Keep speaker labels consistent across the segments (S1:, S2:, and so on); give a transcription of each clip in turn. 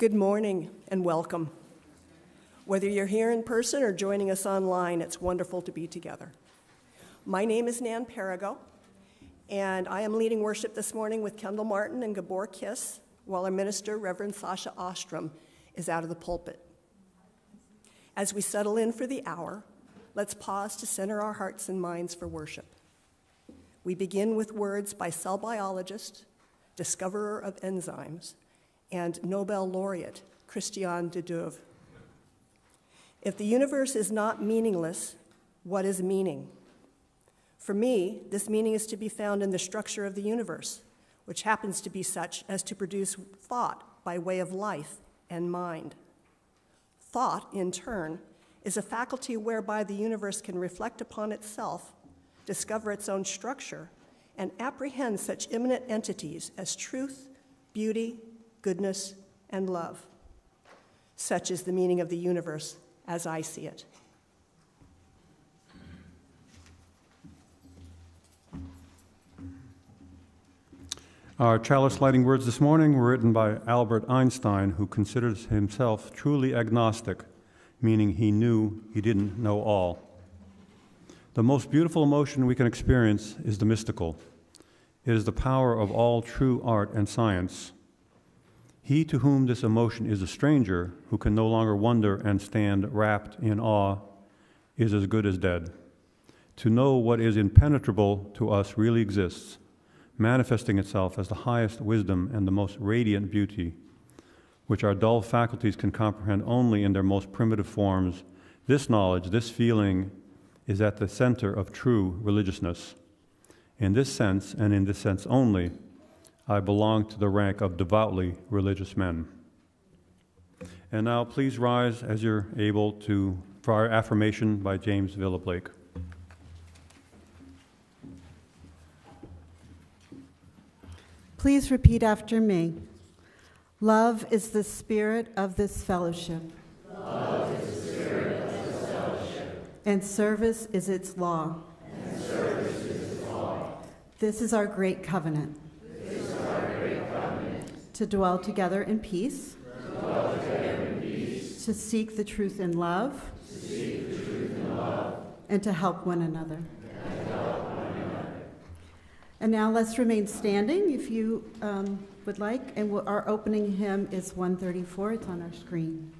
S1: Good morning and welcome. Whether you're here in person or joining us online, it's wonderful to be together. My name is Nan Perigo, and I am leading worship this morning with Kendall Martin and Gabor Kiss, while our minister, Reverend Sasha Ostrom, is out of the pulpit. As we settle in for the hour, let's pause to center our hearts and minds for worship. We begin with words by cell biologist, discoverer of enzymes, and Nobel laureate Christian de Duve. If the universe is not meaningless, what is meaning? For me, this meaning is to be found in the structure of the universe, which happens to be such as to produce thought by way of life and mind. Thought, in turn, is a faculty whereby the universe can reflect upon itself, discover its own structure, and apprehend such immanent entities as truth, beauty, goodness, and love. Such is the meaning of the universe as I see it.
S2: Our Chalice Lighting words this morning were written by Albert Einstein, who considers himself truly agnostic, meaning he knew he didn't know all. The most beautiful emotion we can experience is the mystical. It is the power of all true art and science. He to whom this emotion is a stranger, who can no longer wonder and stand wrapped in awe, is as good as dead. To know what is impenetrable to us really exists, manifesting itself as the highest wisdom and the most radiant beauty, which our dull faculties can comprehend only in their most primitive forms. This knowledge, this feeling, is at the center of true religiousness. In this sense, and in this sense only, I belong to the rank of devoutly religious men. And now please rise as you're able for our affirmation by James Villa Blake.
S3: Please repeat after me. Love is the spirit of this fellowship.
S4: Love is the spirit of this fellowship.
S3: And service is its law.
S4: And service is its law.
S3: This is our great covenant.
S4: This is our great covenant.
S3: To dwell together in peace.
S4: To dwell together in peace.
S3: To seek the truth in love.
S4: To seek the truth in love.
S3: And to help one another.
S4: And to help one another.
S3: And now let's remain standing if you would like. And our opening hymn is 134. It's on our screen.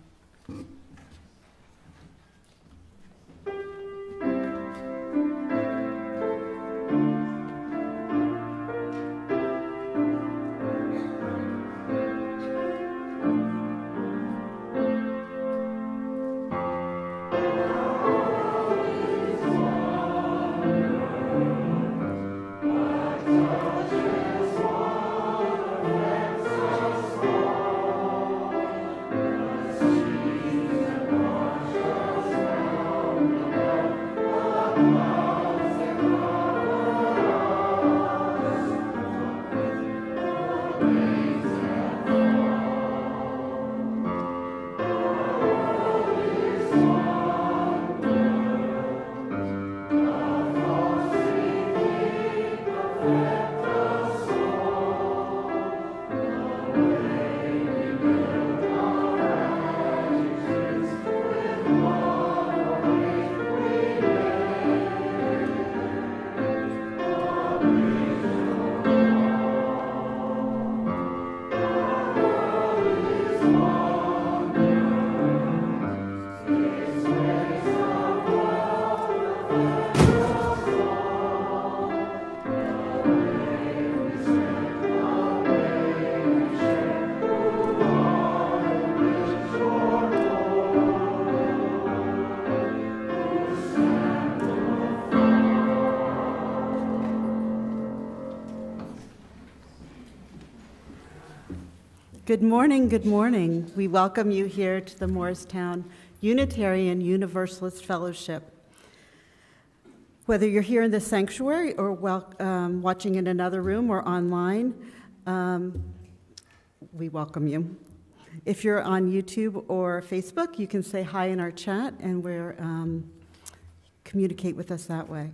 S3: Good morning, good morning. We welcome you here to the Morristown Unitarian Universalist Fellowship. Whether you're here in the sanctuary or watching in another room or online, we welcome you. If you're on YouTube or Facebook, you can say hi in our chat and communicate with us that way.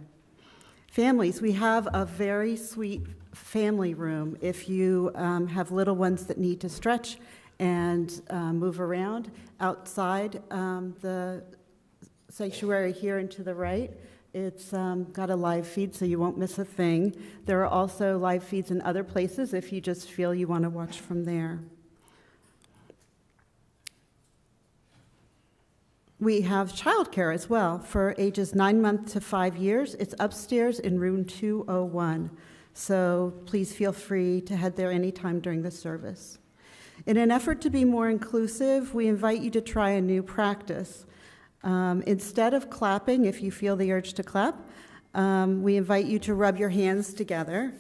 S3: Families, we have a very sweet family room if you have little ones that need to stretch and move around. Outside the sanctuary here and to the right, it's got a live feed so you won't miss a thing. There are also live feeds in other places if you just feel you want to watch from there. We have childcare as well for ages 9 months to 5 years. It's upstairs in room 201. So please feel free to head there anytime during the service. In an effort to be more inclusive, we invite you to try a new practice. Instead of clapping, if you feel the urge to clap, we invite you to rub your hands together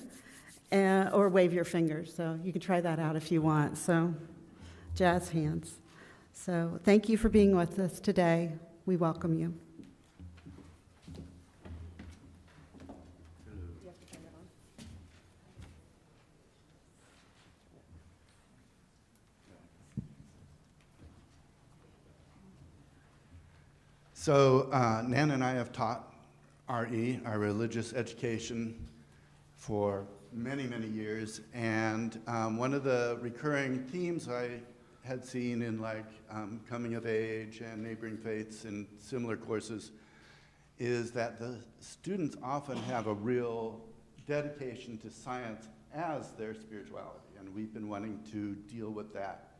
S3: or wave your fingers. So you can try that out if you want. So jazz hands. So thank you for being with us today. We welcome you.
S5: So Nan and I have taught RE, our religious education, for many, many years. And one of the recurring themes I had seen in coming of age and neighboring faiths and similar courses is that the students often have a real dedication to science as their spirituality. And we've been wanting to deal with that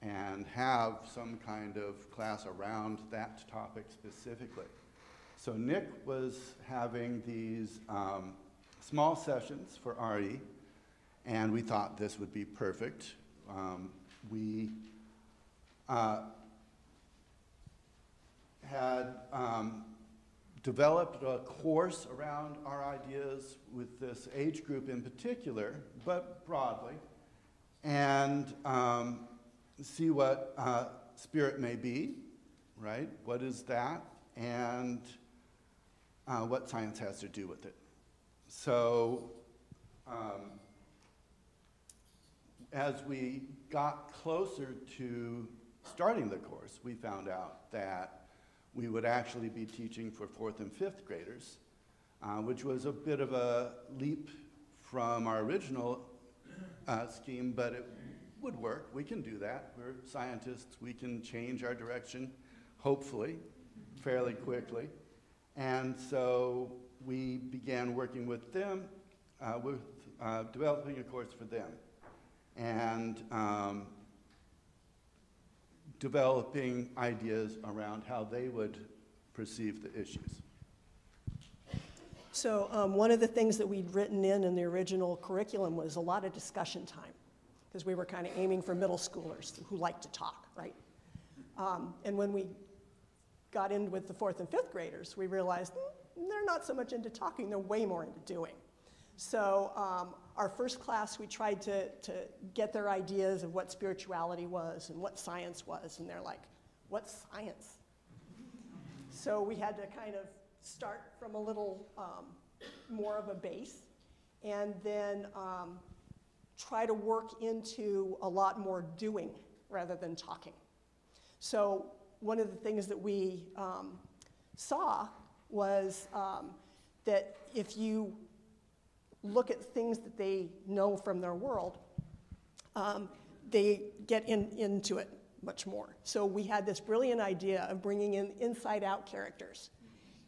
S5: and have some kind of class around that topic specifically. So Nick was having these small sessions for RE, and we thought this would be perfect. We had developed a course around our ideas with this age group in particular, but broadly, and see what spirit may be, right? What is that? And what science has to do with it. So as we got closer to starting the course, we found out that we would actually be teaching for 4th and 5th graders, which was a bit of a leap from our original scheme, but it would work. We can do that. We're scientists. We can change our direction, hopefully, fairly quickly. And so we began working with them, with developing a course for them, and developing ideas around how they would perceive the issues.
S1: So one of the things that we'd written in the original curriculum was a lot of discussion time, because we were kind of aiming for middle schoolers who like to talk, right? And when we got in with the 4th and 5th graders, we realized they're not so much into talking, they're way more into doing. So our first class, we tried to get their ideas of what spirituality was and what science was, and they're like, what's science? So we had to kind of start from a little more of a base, and then try to work into a lot more doing rather than talking. So one of the things that we saw was that if you look at things that they know from their world, they get into it much more. So we had this brilliant idea of bringing in inside-out characters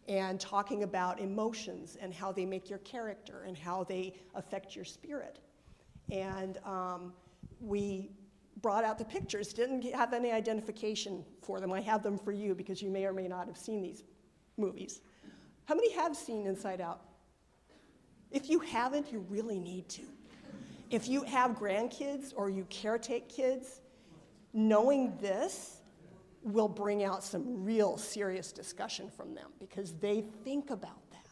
S1: and talking about emotions and how they make your character and how they affect your spirit. And we brought out the pictures, didn't have any identification for them. I have them for you because you may or may not have seen these movies. How many have seen Inside Out? If you haven't, you really need to. If you have grandkids or you caretake kids, knowing this will bring out some real serious discussion from them because they think about that.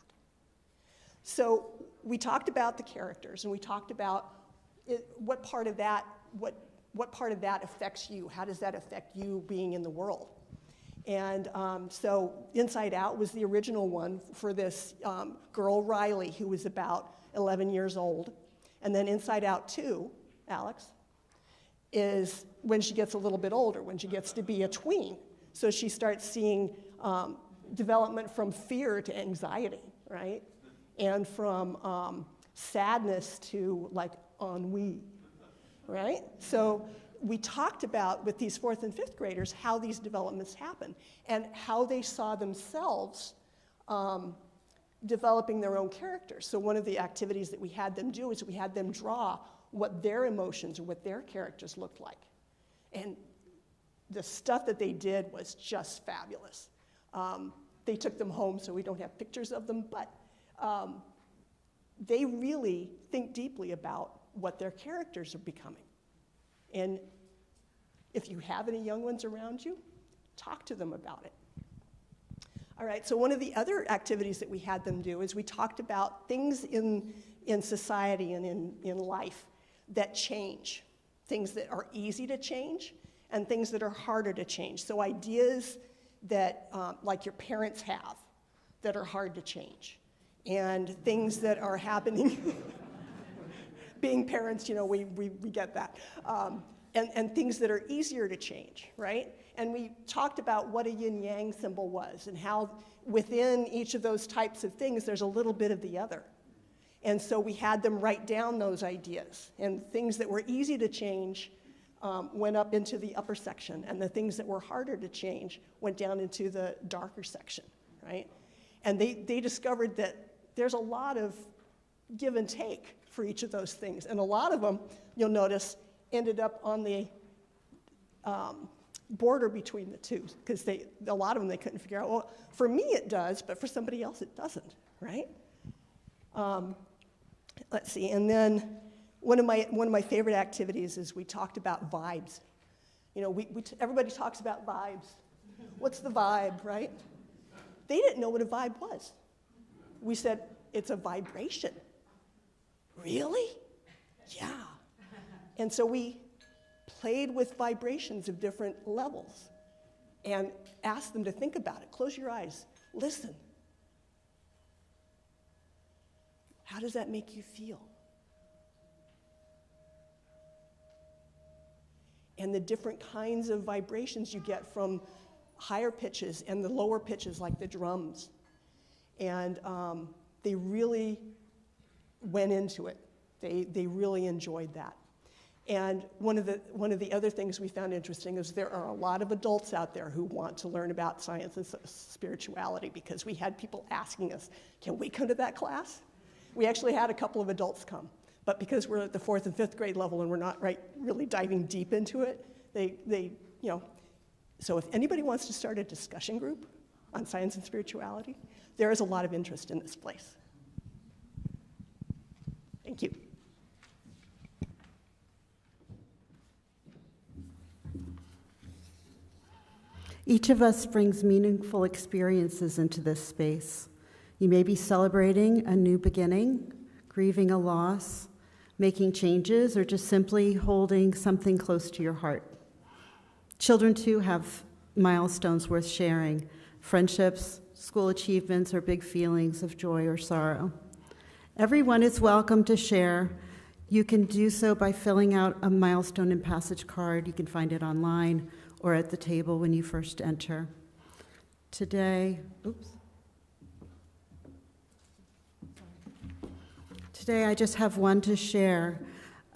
S1: So we talked about the characters, and we talked about what part of that affects you. How does that affect you being in the world? And so Inside Out was the original one for this girl, Riley, who was about 11 years old. And then Inside Out 2, Alex, is when she gets a little bit older, when she gets to be a tween. So she starts seeing development from fear to anxiety, right? And from sadness to like ennui, right? So we talked about with these 4th and 5th graders how these developments happen and how they saw themselves developing their own characters. So one of the activities that we had them do is we had them draw what their emotions or what their characters looked like. And the stuff that they did was just fabulous. They took them home, so we don't have pictures of them, but they really think deeply about what their characters are becoming. And if you have any young ones around you, talk to them about it. All right, so one of the other activities that we had them do is we talked about things in society and in life that change, things that are easy to change and things that are harder to change. So ideas that, like your parents have, that are hard to change, and things that are happening. Being parents, we get that. And things that are easier to change, right? And we talked about what a yin-yang symbol was and how within each of those types of things, there's a little bit of the other. And so we had them write down those ideas, and things that were easy to change went up into the upper section, and the things that were harder to change went down into the darker section, right? And they discovered that there's a lot of give and take for each of those things. And a lot of them, you'll notice, ended up on the border between the two, because a lot of them they couldn't figure out, well, for me it does, but for somebody else it doesn't, right? Let's see, and then one of my favorite activities is we talked about vibes. Everybody talks about vibes. What's the vibe, right? They didn't know what a vibe was. We said, it's a vibration. Really? Yeah. And so we played with vibrations of different levels and asked them to think about it. Close your eyes. Listen. How does that make you feel? And the different kinds of vibrations you get from higher pitches and the lower pitches, like the drums. And they really went into it. They really enjoyed that. And one of the other things we found interesting is there are a lot of adults out there who want to learn about science and spirituality, because we had people asking us, can we come to that class? We actually had a couple of adults come, but because we're at the 4th and 5th grade level and we're not really diving deep into it, so if anybody wants to start a discussion group on science and spirituality, there is a lot of interest in this place. Thank you.
S3: Each of us brings meaningful experiences into this space. You may be celebrating a new beginning, grieving a loss, making changes, or just simply holding something close to your heart. Children, too, have milestones worth sharing, friendships, school achievements, or big feelings of joy or sorrow. Everyone is welcome to share. You can do so by filling out a milestone and passage card. You can find it online or at the table when you first enter. Today I just have one to share,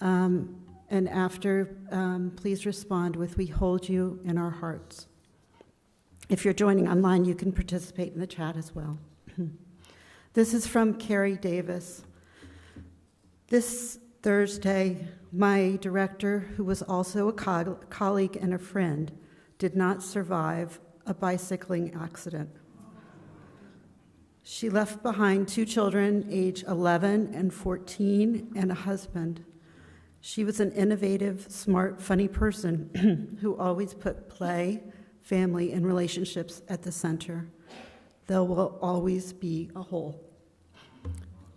S3: and after, please respond with, "We hold you in our hearts." If you're joining online, you can participate in the chat as well. This is from Carrie Davis. This Thursday, my director, who was also a colleague and a friend, did not survive a bicycling accident. She left behind 2 children, age 11 and 14, and a husband. She was an innovative, smart, funny person who always put play, family, and relationships at the center. There will always be a whole.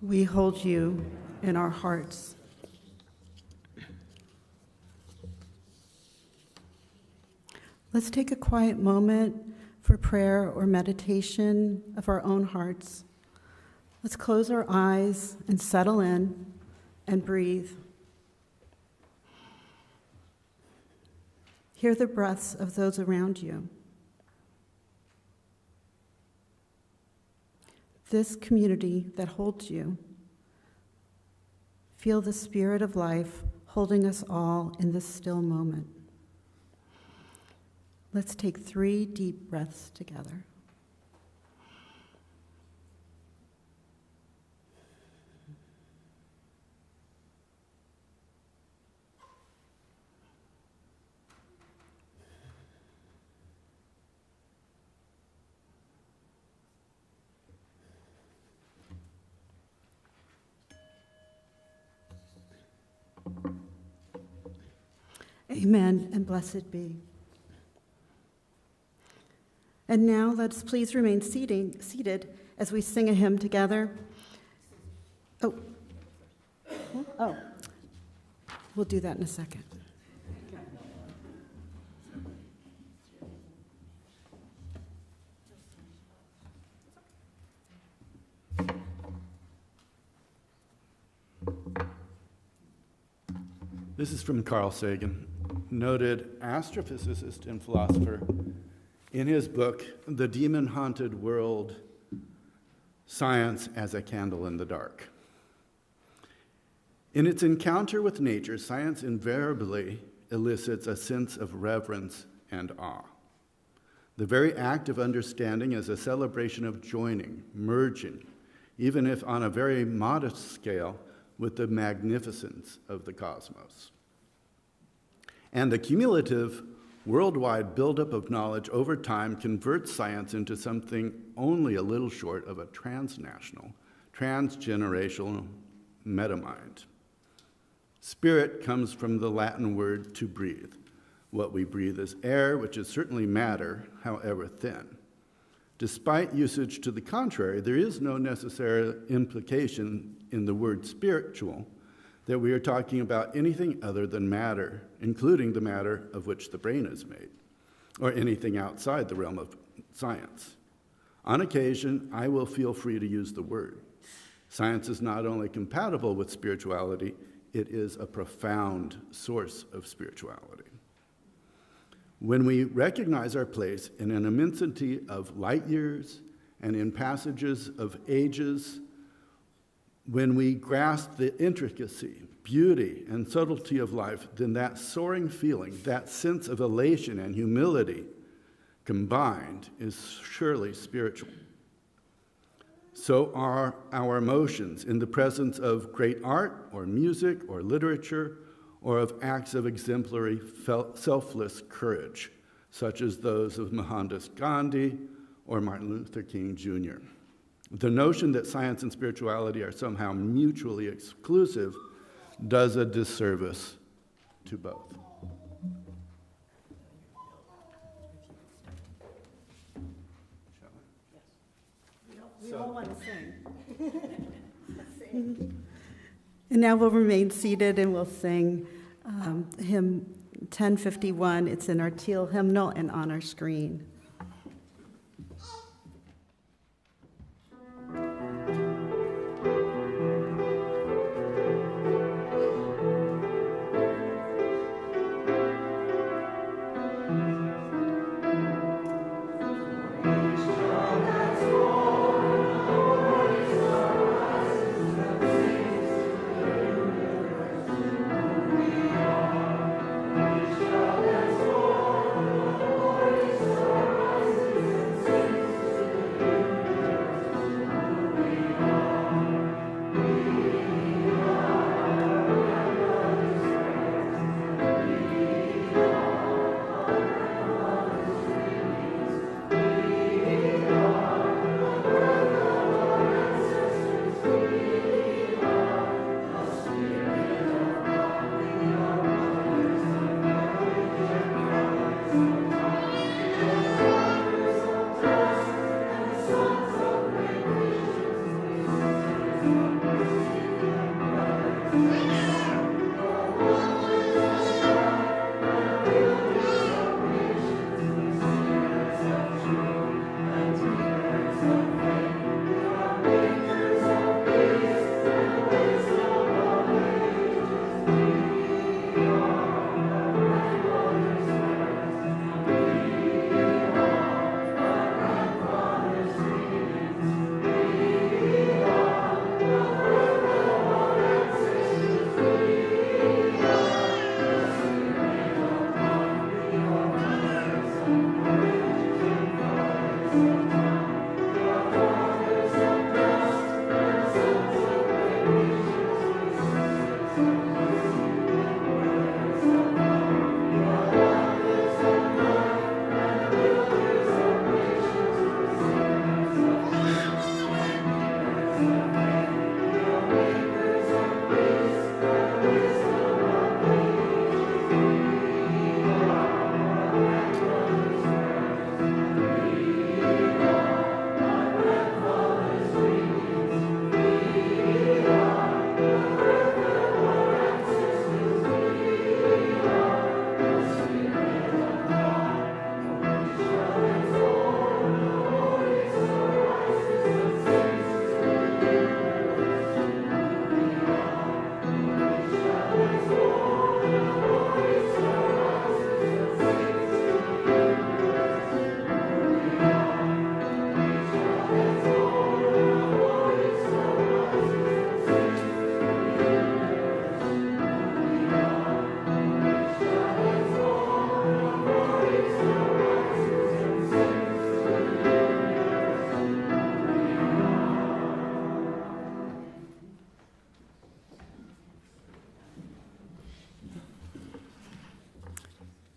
S3: We hold you in our hearts. Let's take a quiet moment for prayer or meditation of our own hearts. Let's close our eyes and settle in and breathe. Hear the breaths of those around you. This community that holds you. Feel the spirit of life holding us all in this still moment. Let's take 3 deep breaths together. Amen, and blessed be. And now let's please remain seated as we sing a hymn together. Oh, we'll do that in a second.
S5: This is from Carl Sagan, noted astrophysicist and philosopher. In his book, The Demon-Haunted World, Science as a Candle in the Dark. In its encounter with nature, science invariably elicits a sense of reverence and awe. The very act of understanding is a celebration of joining, merging, even if on a very modest scale, with the magnificence of the cosmos. And the cumulative worldwide buildup of knowledge over time converts science into something only a little short of a transnational, transgenerational metamind. Spirit comes from the Latin word to breathe. What we breathe is air, which is certainly matter, however thin. Despite usage to the contrary, there is no necessary implication in the word spiritual that we are talking about anything other than matter, including the matter of which the brain is made, or anything outside the realm of science. On occasion, I will feel free to use the word. Science is not only compatible with spirituality, it is a profound source of spirituality. When we recognize our place in an immensity of light years and in passages of ages, when we grasp the intricacy, beauty, and subtlety of life, then that soaring feeling, that sense of elation and humility combined is surely spiritual. So are our emotions in the presence of great art or music or literature or of acts of exemplary selfless courage, such as those of Mohandas Gandhi or Martin Luther King Jr. The notion that science and spirituality are somehow mutually exclusive does a disservice to both.
S3: We all want to sing. And now we'll remain seated and we'll sing hymn 1051. It's in our teal hymnal and on our screen.
S4: Glory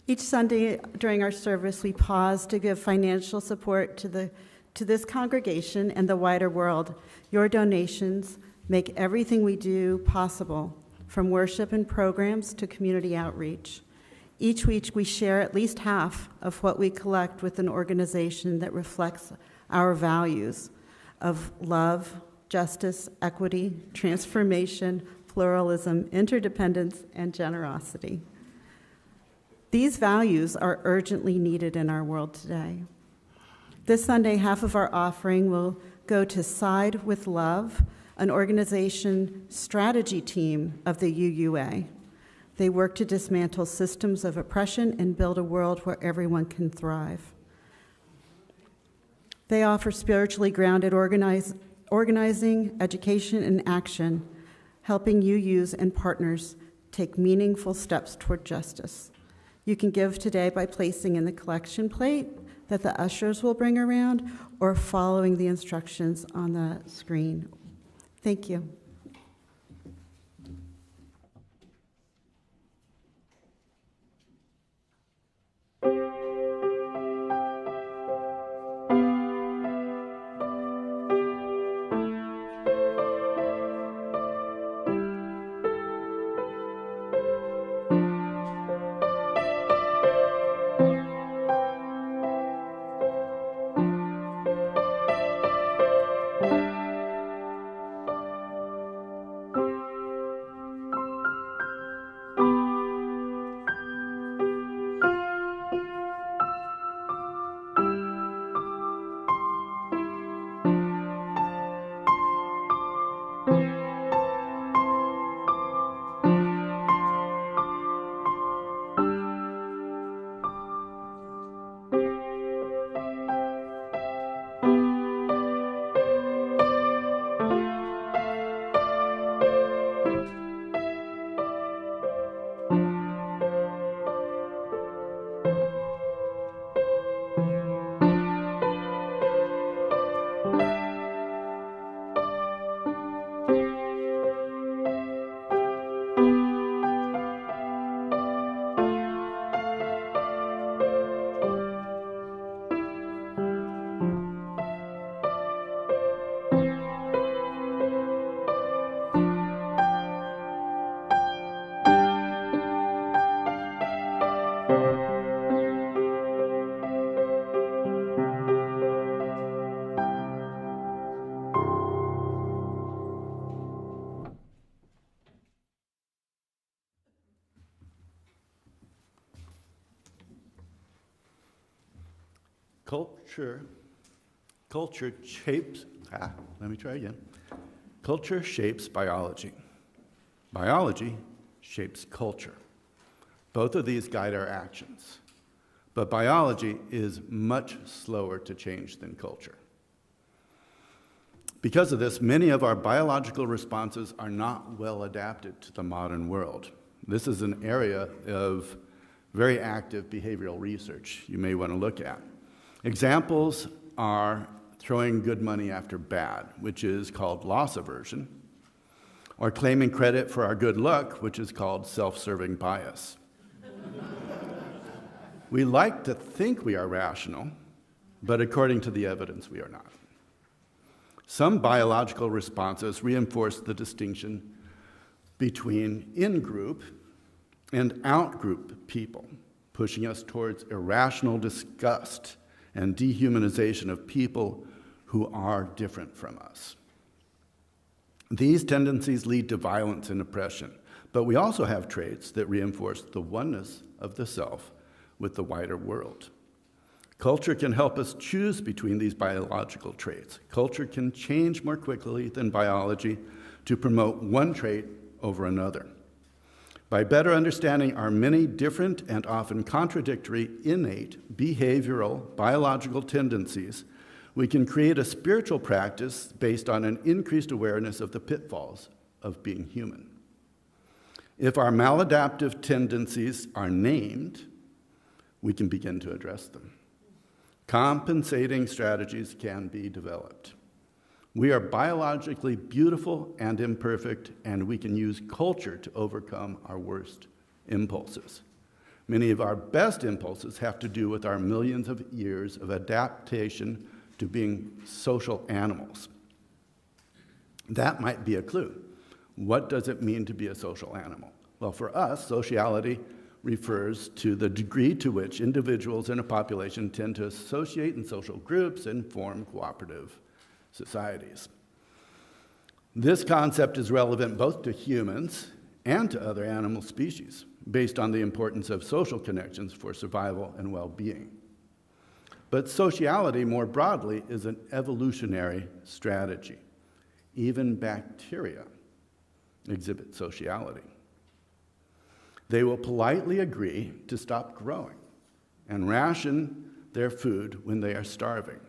S3: Each Sunday during our service, we pause to give financial support to this congregation and the wider world. Your donations make everything we do possible, from worship and programs to community outreach. Each week, we share at least half of what we collect with an organization that reflects our values of love, justice, equity, transformation, pluralism, interdependence, and generosity. These values are urgently needed in our world today. This Sunday, half of our offering will go to Side with Love, an organization strategy team of the UUA. They work to dismantle systems of oppression and build a world where everyone can thrive. They offer spiritually grounded organizing, education, and action, helping UUs and partners take meaningful steps toward justice. You can give today by placing in the collection plate that the ushers will bring around or following the instructions on the screen. Thank you.
S5: Culture shapes biology. Biology shapes culture. Both of these guide our actions. But biology is much slower to change than culture. Because of this, many of our biological responses are not well adapted to the modern world. This is an area of very active behavioral research you may want to look at. Examples are throwing good money after bad, which is called loss aversion, or claiming credit for our good luck, which is called self-serving bias. We like to think we are rational, but according to the evidence, we are not. Some biological responses reinforce the distinction between in-group and out-group people, pushing us towards irrational disgust and dehumanization of people who are different from us. These tendencies lead to violence and oppression, but we also have traits that reinforce the oneness of the self with the wider world. Culture can help us choose between these biological traits. Culture can change more quickly than biology to promote one trait over another. By better understanding our many different and often contradictory innate behavioral biological tendencies, we can create a spiritual practice based on an increased awareness of the pitfalls of being human. If our maladaptive tendencies are named, we can begin to address them. Compensating strategies can be developed. We are biologically beautiful and imperfect, and we can use culture to overcome our worst impulses. Many of our best impulses have to do with our millions of years of adaptation to being social animals. That might be a clue. What does it mean to be a social animal? Well, for us, sociality refers to the degree to which individuals in a population tend to associate in social groups and form cooperative societies. This concept is relevant both to humans and to other animal species, based on the importance of social connections for survival and well-being. But sociality, more broadly, is an evolutionary strategy. Even bacteria exhibit sociality. They will politely agree to stop growing and ration their food when they are starving.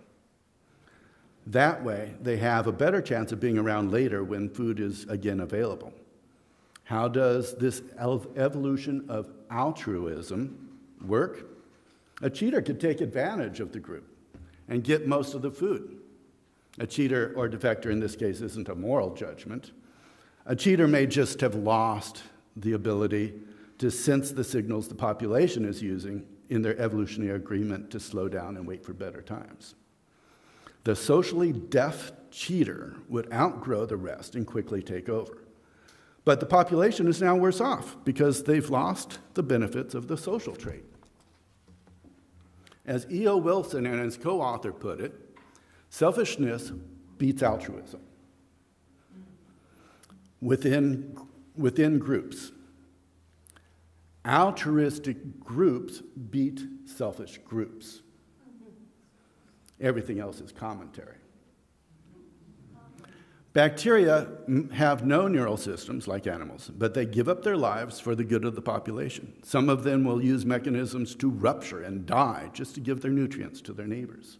S5: That way, they have a better chance of being around later when food is again available. How does this evolution of altruism work? A cheater could take advantage of the group and get most of the food. A cheater, or defector in this case, isn't a moral judgment. A cheater may just have lost the ability to sense the signals the population is using in their evolutionary agreement to slow down and wait for better times. The socially deaf cheater would outgrow the rest and quickly take over. But the population is now worse off because they've lost the benefits of the social trait. As E.O. Wilson and his co-author put it, selfishness beats altruism. Within groups, altruistic groups beat selfish groups. Everything else is commentary. Bacteria have no neural systems like animals, but they give up their lives for the good of the population. Some of them will use mechanisms to rupture and die just to give their nutrients to their neighbors.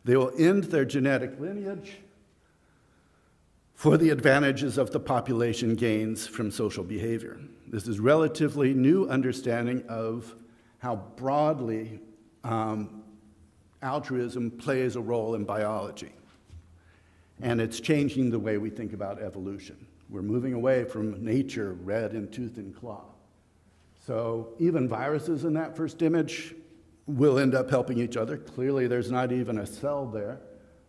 S5: They will end their genetic lineage for the advantages of the population gains from social behavior. This is relatively new understanding of how broadly altruism plays a role in biology. And it's changing the way we think about evolution. We're moving away from nature, red in tooth and claw. So even viruses in that first image will end up helping each other. Clearly, there's not even a cell there.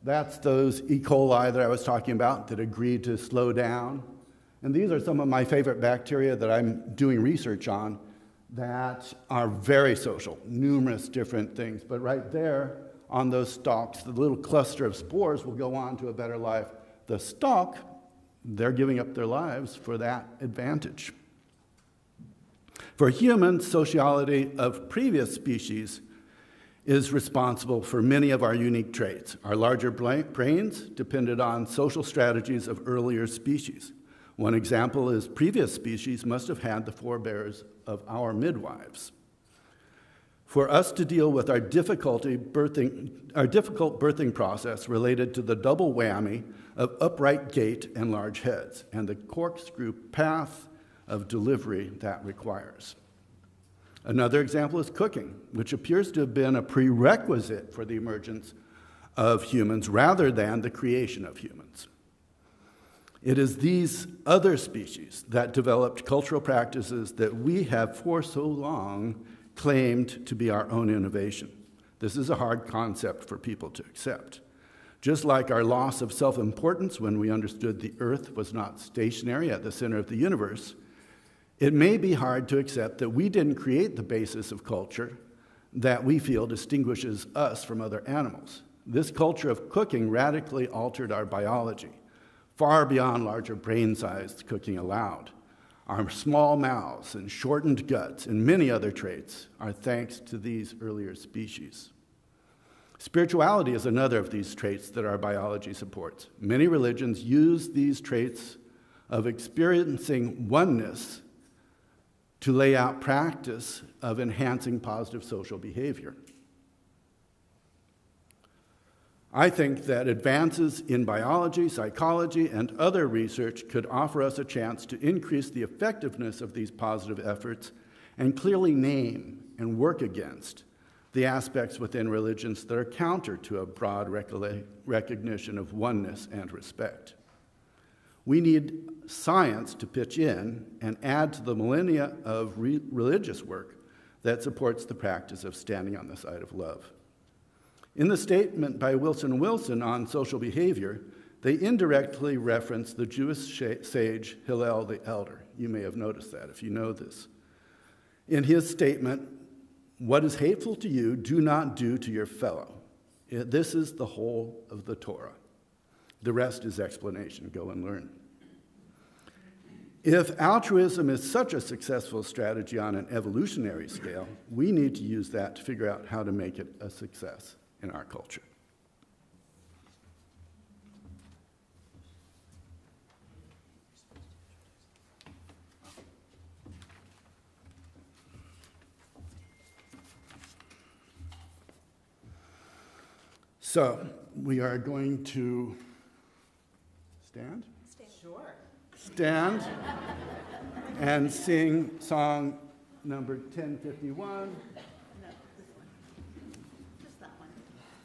S5: That's those E. coli that I was talking about that agreed to slow down. And these are some of my favorite bacteria that I'm doing research on that are very social, numerous different things. But right there on those stalks, the little cluster of spores will go on to a better life. The stalk, they're giving up their lives for that advantage. For humans, sociality of previous species is responsible for many of our unique traits. Our larger brains depended on social strategies of earlier species. One example is previous species must have had the forebears of our midwives. For us to deal with our difficult birthing process related to the double whammy of upright gait and large heads, and the corkscrew path of delivery that requires. Another example is cooking, which appears to have been a prerequisite for the emergence of humans rather than the creation of humans. It is these other species that developed cultural practices that we have for so long claimed to be our own innovation. This is a hard concept for people to accept. Just like our loss of self-importance when we understood the Earth was not stationary at the center of the universe, it may be hard to accept that we didn't create the basis of culture that we feel distinguishes us from other animals. This culture of cooking radically altered our biology, far beyond larger brain-sized cooking allowed. Our small mouths and shortened guts and many other traits are thanks to these earlier species. Spirituality is another of these traits that our biology supports. Many religions use these traits of experiencing oneness to lay out practice of enhancing positive social behavior. I think that advances in biology, psychology, and other research could offer us a chance to increase the effectiveness of these positive efforts and clearly name and work against the aspects within religions that are counter to a broad recognition of oneness and respect. We need science to pitch in and add to the millennia of religious work that supports the practice of standing on the side of love. In the statement by Wilson Wilson on social behavior, they indirectly reference the Jewish sage Hillel the Elder. You may have noticed that if you know this. In his statement, "What is hateful to you, do not do to your fellow." This is the whole of the Torah. The rest is explanation. Go and learn. If altruism is such a successful strategy on an evolutionary scale, we need to use that to figure out how to make it a success in our culture. So, we are going to stand?
S3: Sure.
S5: Stand and sing song number 1051.
S3: No, this one. Just that one.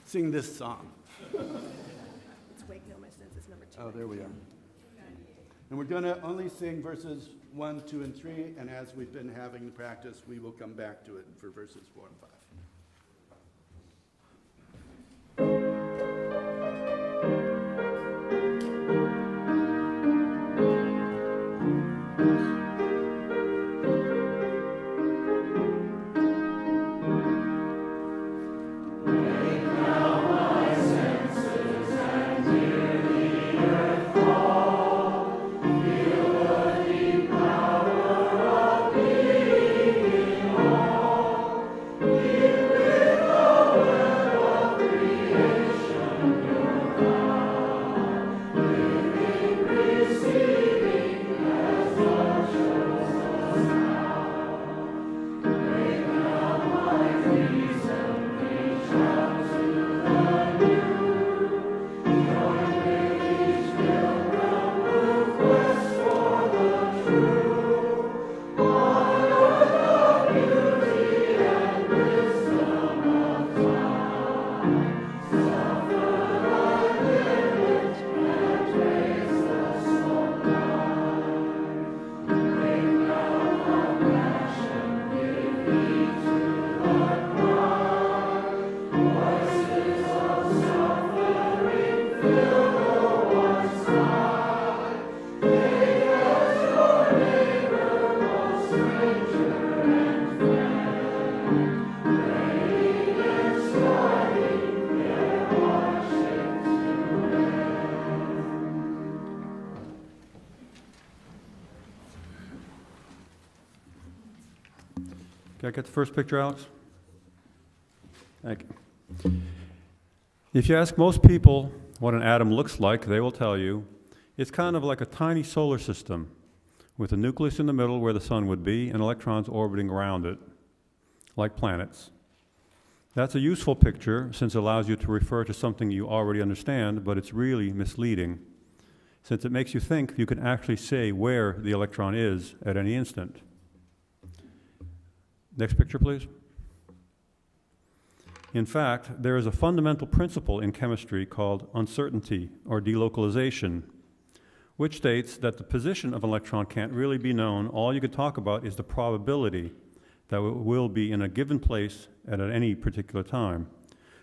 S5: Sing this song.
S1: It's Wake No My Senses, number 2.
S5: Oh, there we are. And we're going to only sing verses 1, 2, and 3, and as we've been having the practice, we will come back to it for verses 4 and 5.
S2: Can I get the first picture, Alex? Thank you. If you ask most people what an atom looks like, they will tell you it's kind of like a tiny solar system with a nucleus in the middle where the sun would be and electrons orbiting around it, like planets. That's a useful picture since it allows you to refer to something you already understand, but it's really misleading since it makes you think you can actually say where the electron is at any instant. Next picture, please. In fact, there is a fundamental principle in chemistry called uncertainty or delocalization, which states that the position of an electron can't really be known. All you can talk about is the probability that it will be in a given place at any particular time.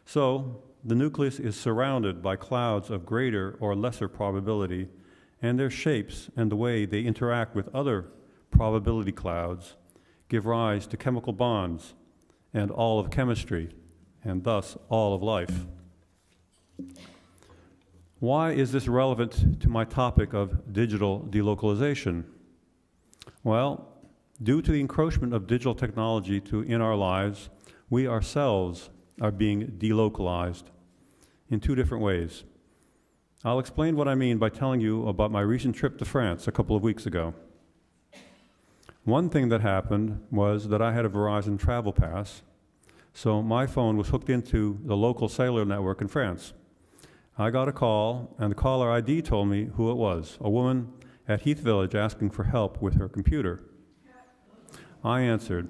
S2: So, the nucleus is surrounded by clouds of greater or lesser probability, and their shapes and the way they interact with other probability clouds give rise to chemical bonds and all of chemistry, and thus all of life. Why is this relevant to my topic of digital delocalization? Well, due to the encroachment of digital technology in our lives, we ourselves are being delocalized in two different ways. I'll explain what I mean by telling you about my recent trip to France a couple of weeks ago. One thing that happened was that I had a Verizon travel pass, so my phone was hooked into the local cellular network in France. I got a call, and the caller ID told me who it was, a woman at Heath Village asking for help with her computer. I answered,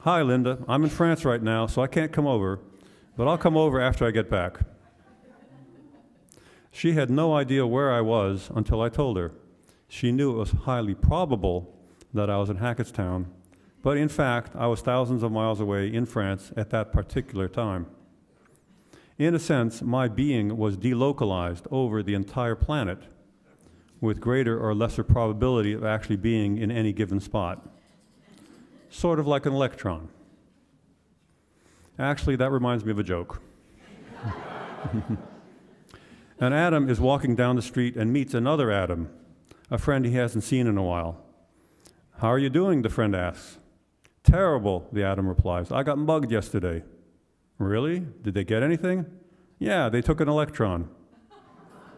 S2: "Hi, Linda, I'm in France right now, so I can't come over, but I'll come over after I get back." She had no idea where I was until I told her. She knew it was highly probable that I was in Hackettstown, But in fact, I was thousands of miles away in France at that particular time. In a sense, my being was delocalized over the entire planet, with greater or lesser probability of actually being in any given spot. Sort of like an electron. Actually, that reminds me of a joke. An atom is walking down the street and meets another atom, a friend he hasn't seen in a while. "How are you doing?" the friend asks. "Terrible," the atom replies. "I got mugged yesterday." "Really? Did they get anything?" "Yeah, they took an electron."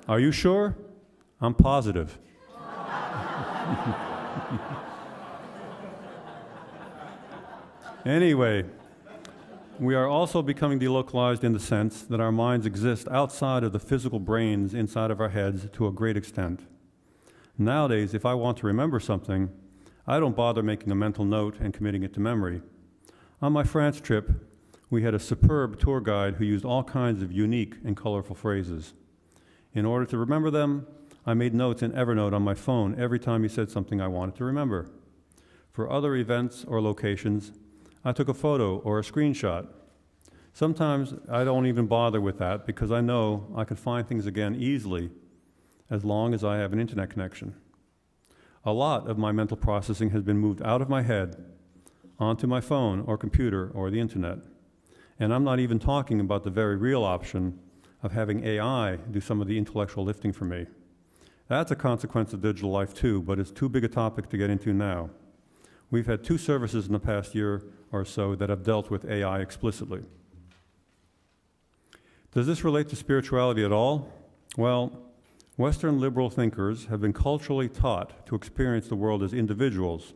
S2: "Are you sure?" "I'm positive." Anyway, we are also becoming delocalized in the sense that our minds exist outside of the physical brains inside of our heads to a great extent. Nowadays, if I want to remember something, I don't bother making a mental note and committing it to memory. On my France trip, we had a superb tour guide who used all kinds of unique and colorful phrases. In order to remember them, I made notes in Evernote on my phone every time he said something I wanted to remember. For other events or locations, I took a photo or a screenshot. Sometimes I don't even bother with that because I know I can find things again easily as long as I have an internet connection. A lot of my mental processing has been moved out of my head onto my phone or computer or the internet. And I'm not even talking about the very real option of having AI do some of the intellectual lifting for me. That's a consequence of digital life too, but it's too big a topic to get into now. We've had 2 services in the past year or so that have dealt with AI explicitly. Does this relate to spirituality at all? Well, Western liberal thinkers have been culturally taught to experience the world as individuals,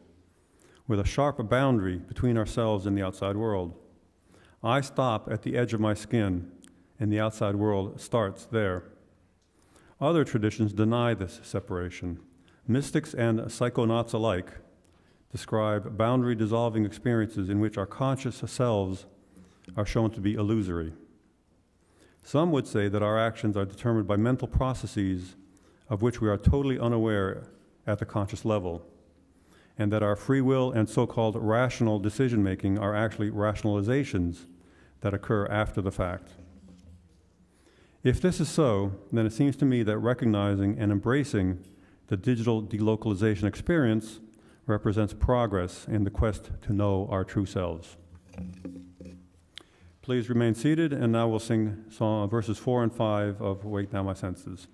S2: with a sharp boundary between ourselves and the outside world. I stop at the edge of my skin, and the outside world starts there. Other traditions deny this separation. Mystics and psychonauts alike describe boundary-dissolving experiences in which our conscious selves are shown to be illusory. Some would say that our actions are determined by mental processes of which we are totally unaware at the conscious level, and that our free will and so-called rational decision-making are actually rationalizations that occur after the fact. If this is so, then it seems to me that recognizing and embracing the digital delocalization experience represents progress in the quest to know our true selves. Please remain seated, and now we'll sing verses 4 and 5 of Wake Now My Senses.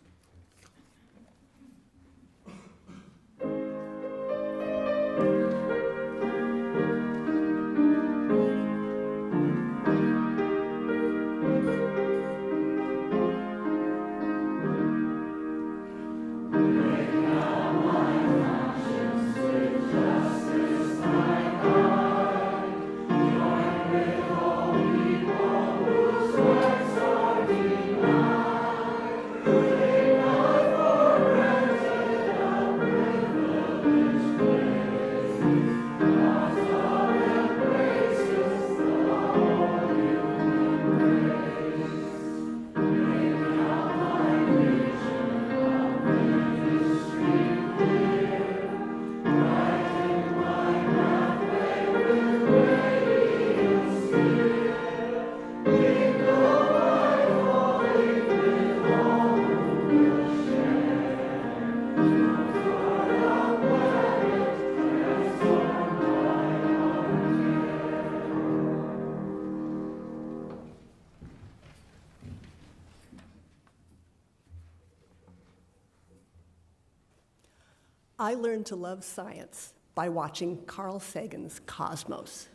S1: I learned to love science by watching Carl Sagan's Cosmos.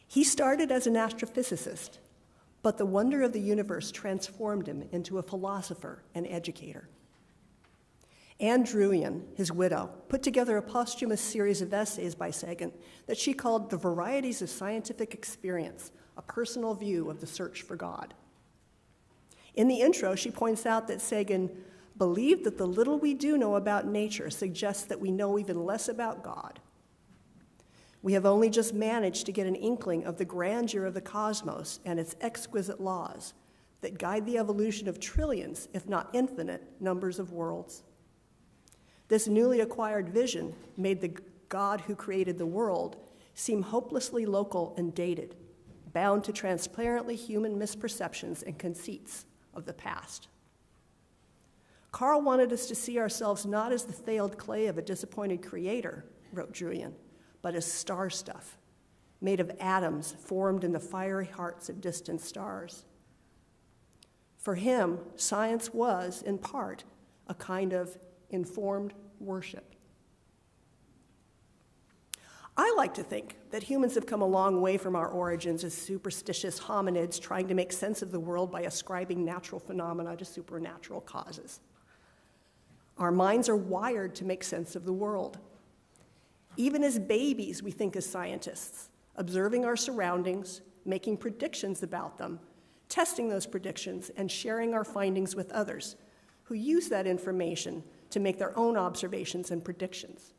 S1: He started as an astrophysicist, but the wonder of the universe transformed him into a philosopher and educator. Anne Druyan, his widow, put together a posthumous series of essays by Sagan that she called The Varieties of Scientific Experience, a personal view of the search for God. In the intro, she points out that Sagan believed that the little we do know about nature suggests that we know even less about God. We have only just managed to get an inkling of the grandeur of the cosmos and its exquisite laws that guide the evolution of trillions, if not infinite, numbers of worlds. This newly acquired vision made the God who created the world, seem hopelessly local and dated, bound to transparently human misperceptions and conceits of the past. Carl wanted us to see ourselves not as the failed clay of a disappointed creator, wrote Julian, but as star stuff, made of atoms formed in the fiery hearts of distant stars. For him, science was, in part, a kind of informed worship. I like to think that humans have come a long way from our origins as superstitious hominids trying to make sense of the world by ascribing natural phenomena to supernatural causes. Our minds are wired to make sense of the world. Even as babies, we think as scientists, observing our surroundings, making predictions about them, testing those predictions, and sharing our findings with others who use that information to make their own observations and predictions.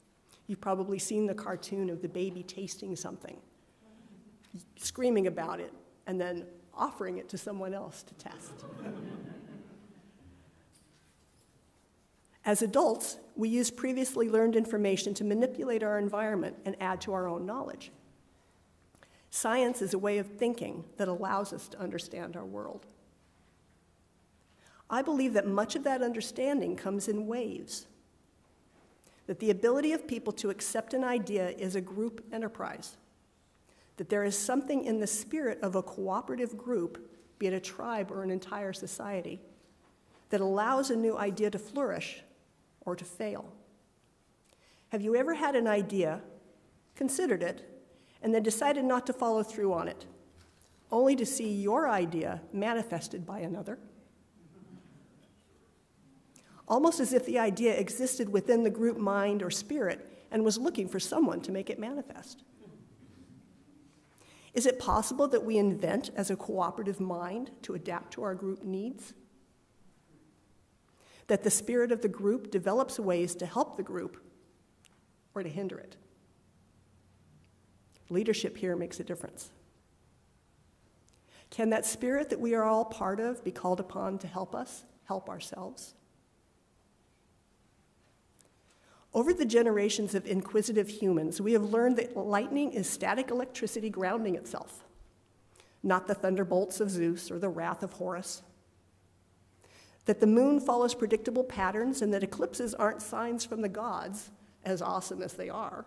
S1: You've probably seen the cartoon of the baby tasting something, screaming about it, and then offering it to someone else to test. As adults, we use previously learned information to manipulate our environment and add to our own knowledge. Science is a way of thinking that allows us to understand our world. I believe that much of that understanding comes in waves, that the ability of people to accept an idea is a group enterprise, that there is something in the spirit of a cooperative group, be it a tribe or an entire society, that allows a new idea to flourish or to fail. Have you ever had an idea, considered it, and then decided not to follow through on it, only to see your idea manifested by another? Almost as if the idea existed within the group mind or spirit and was looking for someone to make it manifest. Is it possible that we invent as a cooperative mind to adapt to our group needs? That the spirit of the group develops ways to help the group or to hinder it? Leadership here makes a difference. Can that spirit that we are all part of be called upon to help us help ourselves? Over the generations of inquisitive humans, we have learned that lightning is static electricity grounding itself, not the thunderbolts of Zeus or the wrath of Horus. That the moon follows predictable patterns and that eclipses aren't signs from the gods, as awesome as they are.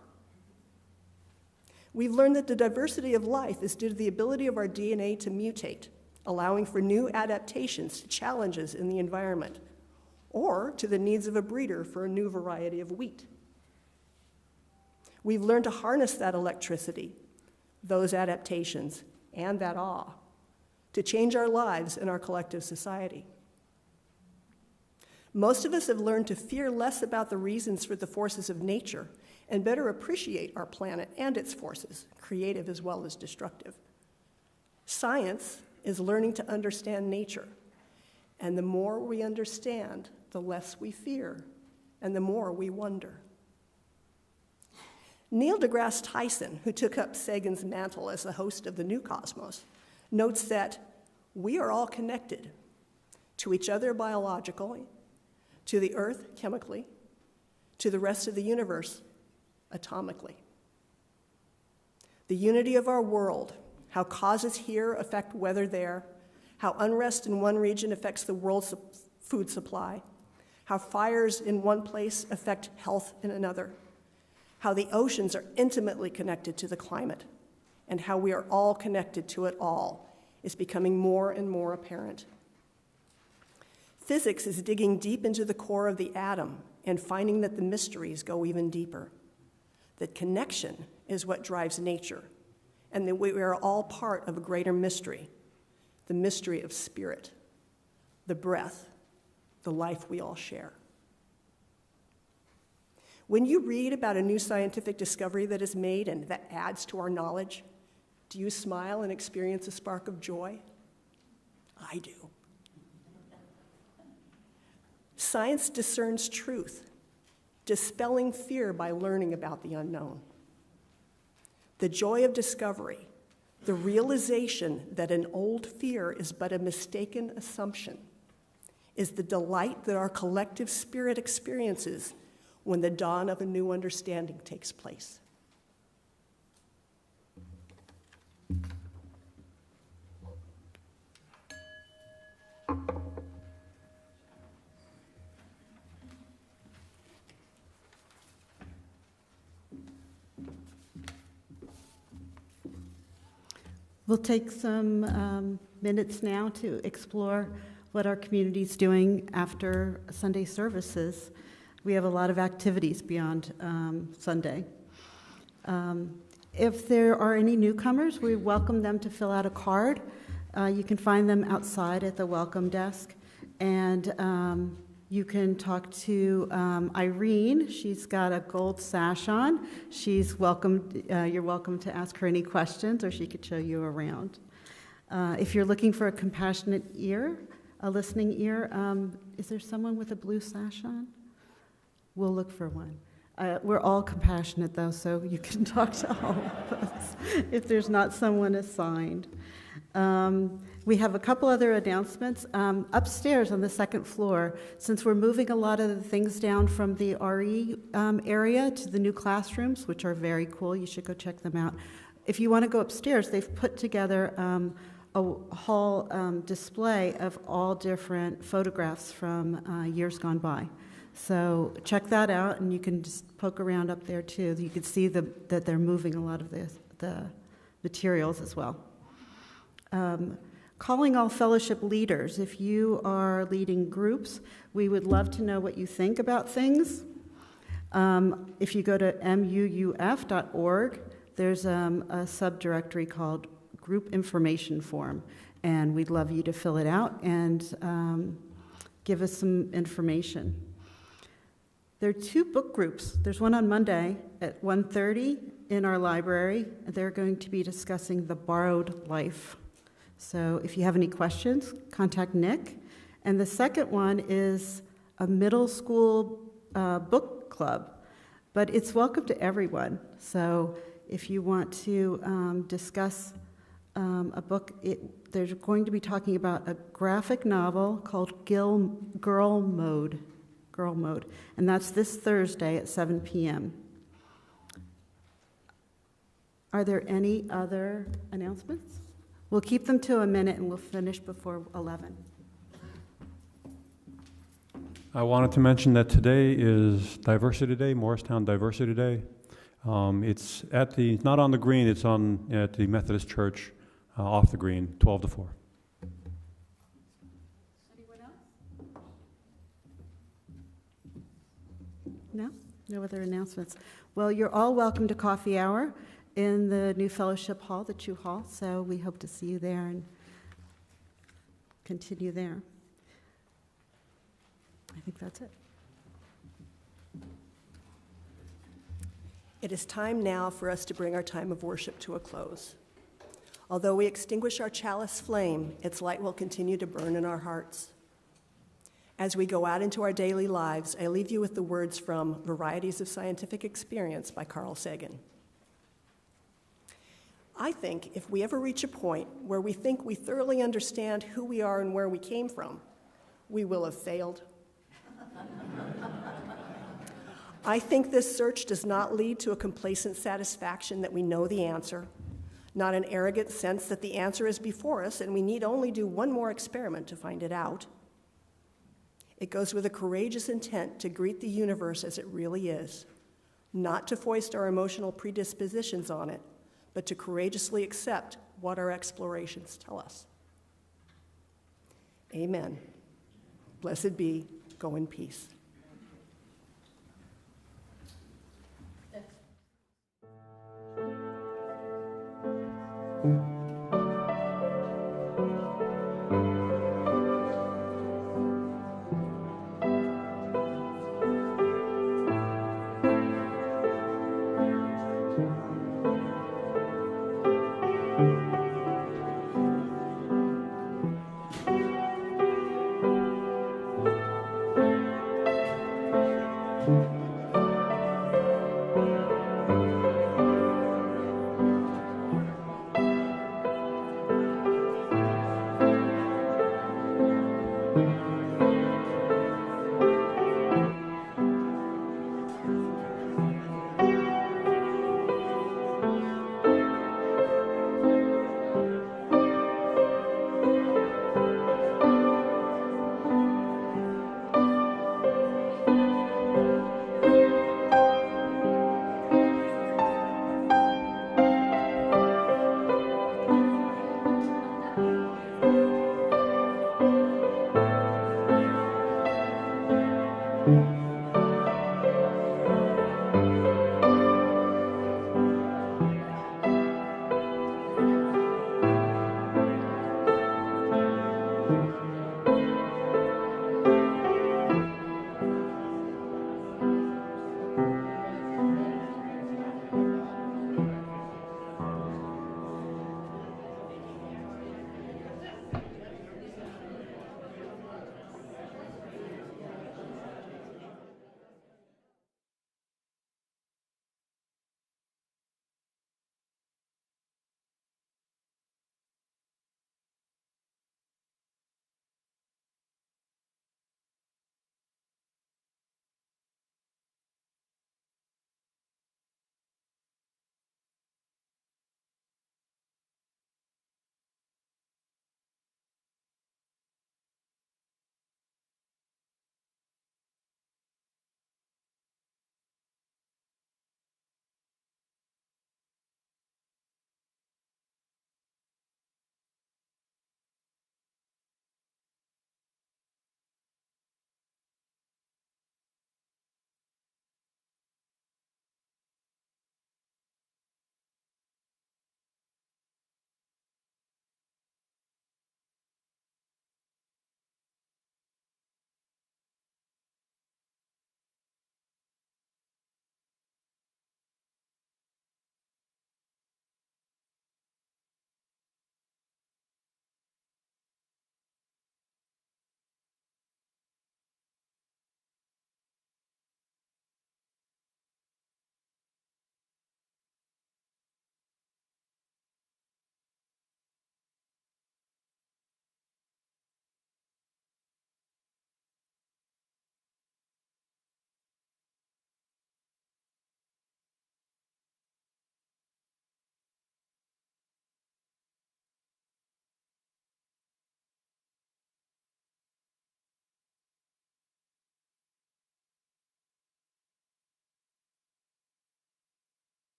S1: We've learned that the diversity of life is due to the ability of our DNA to mutate, allowing for new adaptations to challenges in the environment, or to the needs of a breeder for a new variety of wheat. We've learned to harness that electricity, those adaptations, and that awe, to change our lives and our collective society. Most of us have learned to fear less about the reasons for the forces of nature and better appreciate our planet and its forces, creative as well as destructive. Science is learning to understand nature, and the more we understand, the less we fear, and the more we wonder. Neil deGrasse Tyson, who took up Sagan's mantle as the host of the New Cosmos, notes that we are all connected to each other biologically, to the earth chemically, to the rest of the universe atomically. The unity of our world, how causes here affect weather there, how unrest in one region affects the world's food supply, how fires in one place affect health in another, how the oceans are intimately connected to the climate, and how we are all connected to it all is becoming more and more apparent. Physics is digging deep into the core of the atom and finding that the mysteries go even deeper, that connection is what drives nature, and that we are all part of a greater mystery, the mystery of spirit, the breath, the life we all share. When you read about a new scientific discovery that is made and that adds to our knowledge, do you smile and experience a spark of joy? I do. Science discerns truth, dispelling fear by learning about the unknown. The joy of discovery, the realization that an old fear is but a mistaken assumption, is the delight that our collective spirit experiences when the dawn of a new understanding takes place.
S3: We'll take some minutes now to explore what our community is doing after Sunday services. We have a lot of activities beyond Sunday. If there are any newcomers, we welcome them to fill out a card. You can find them outside at the welcome desk. And you can talk to Irene. She's got a gold sash on. She's welcome. You're welcome to ask her any questions, or she could show you around. If you're looking for a compassionate ear, a listening ear, is there someone with a blue sash on? We'll look for one. We're all compassionate, though, so you can talk to all of us if there's not someone assigned. We have a couple other announcements. Upstairs on the second floor, since we're moving a lot of the things down from the RE area to the new classrooms, which are very cool, you should go check them out. If you want to go upstairs, they've put together a hall display of all different photographs from years gone by. So check that out, and you can just poke around up there too. You can see that they're moving a lot of the materials as well. Calling all fellowship leaders. If you are leading groups, we would love to know what you think about things. If you go to muuf.org, there's a subdirectory called Group Information Form, and we'd love you to fill it out and give us some information. There are 2 book groups. There's one on Monday at 1:30 in our library. They're going to be discussing The Borrowed Life. So if you have any questions, contact Nick. And the second one is a middle school book club, but it's welcome to everyone. So if you want to discuss a book, they're going to be talking about a graphic novel called Girl Mode, and that's this Thursday at 7 p.m. Are there any other announcements? We'll keep them to a minute, and we'll finish before 11.
S2: I wanted to mention that today is Diversity Day, Morristown Diversity Day. It's not on the green, it's at the Methodist Church off the green, 12 to 4.
S3: Anyone else? No? No other announcements. Well, you're all welcome to coffee hour in the new fellowship hall, the Chew Hall, so we hope to see you there and continue there. I think that's it.
S1: It is time now for us to bring our time of worship to a close. Although we extinguish our chalice flame, its light will continue to burn in our hearts. As we go out into our daily lives, I leave you with the words from Varieties of Scientific Experience by Carl Sagan. I think if we ever reach a point where we think we thoroughly understand who we are and where we came from, we will have failed. I think this search does not lead to a complacent satisfaction that we know the answer, not an arrogant sense that the answer is before us and we need only do one more experiment to find it out. It goes with a courageous intent to greet the universe as it really is, not to foist our emotional predispositions on it, but to courageously accept what our explorations tell us. Amen. Blessed be. Go in peace.